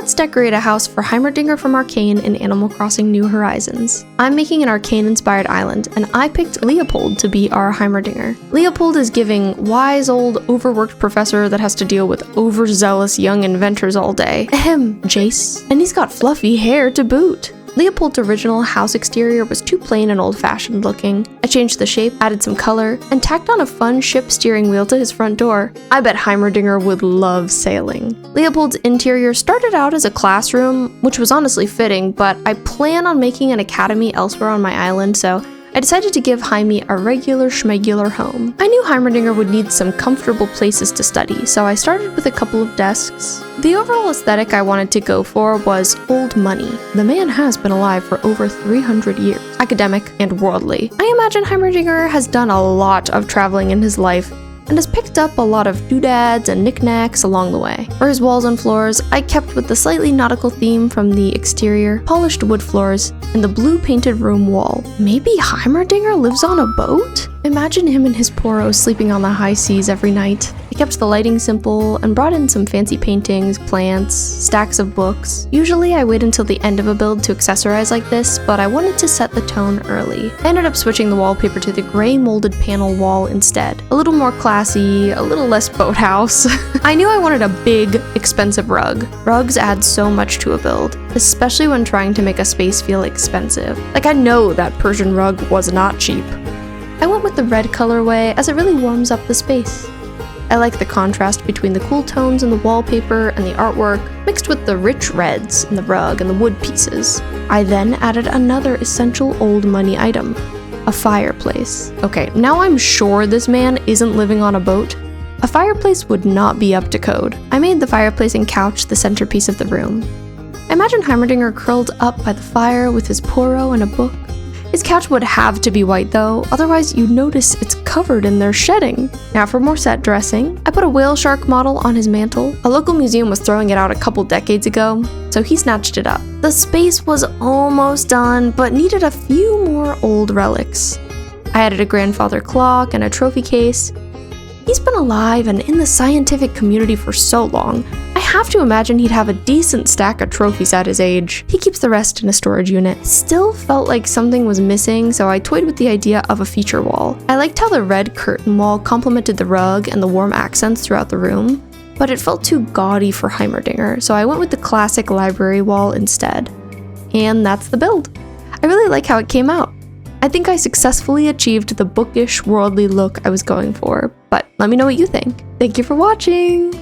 Let's decorate a house for Heimerdinger from Arcane in Animal Crossing New Horizons. I'm making an Arcane-inspired island, and I picked Leopold to be our Heimerdinger. Leopold is giving wise old overworked professor that has to deal with overzealous young inventors all day. Ahem, Jace. And he's got fluffy hair to boot. Leopold's original house exterior was too plain and old-fashioned looking. I changed the shape, added some color, and tacked on a fun ship steering wheel to his front door. I bet Heimerdinger would love sailing. Leopold's interior started out as a classroom, which was honestly fitting, but I plan on making an academy elsewhere on my island, so I decided to give Heimy a regular schmegular home. I knew Heimerdinger would need some comfortable places to study, so I started with a couple of desks. The overall aesthetic I wanted to go for was old money. The man has been alive for over 300 years, academic and worldly. I imagine Heimerdinger has done a lot of traveling in his life, and has picked up a lot of doodads and knickknacks along the way. For his walls and floors, I kept with the slightly nautical theme from the exterior, polished wood floors, and the blue painted room wall. Maybe Heimerdinger lives on a boat? Imagine him and his Poro sleeping on the high seas every night. I kept the lighting simple and brought in some fancy paintings, plants, stacks of books. Usually I wait until the end of a build to accessorize like this, but I wanted to set the tone early. I ended up switching the wallpaper to the gray molded panel wall instead. A little more classy, a little less boathouse. I knew I wanted a big, expensive rug. Rugs add so much to a build, especially when trying to make a space feel expensive. Like, I know that Persian rug was not cheap. I went with the red colorway as it really warms up the space. I like the contrast between the cool tones in the wallpaper and the artwork, mixed with the rich reds in the rug and the wood pieces. I then added another essential old money item, a fireplace. Okay, now I'm sure this man isn't living on a boat. A fireplace would not be up to code. I made the fireplace and couch the centerpiece of the room. I imagine Heimerdinger curled up by the fire with his Poro and a book. His couch would have to be white though, otherwise you'd notice it's covered in their shedding. Now for more set dressing, I put a whale shark model on his mantle. A local museum was throwing it out a couple decades ago, so he snatched it up. The space was almost done, but needed a few more old relics. I added a grandfather clock and a trophy case. He's been alive and in the scientific community for so long, I have to imagine he'd have a decent stack of trophies at his age. He keeps the rest in a storage unit. Still felt like something was missing, so I toyed with the idea of a feature wall. I liked how the red curtain wall complemented the rug and the warm accents throughout the room, but it felt too gaudy for Heimerdinger, so I went with the classic library wall instead. And that's the build. I really like how it came out. I think I successfully achieved the bookish, worldly look I was going for, but let me know what you think. Thank you for watching!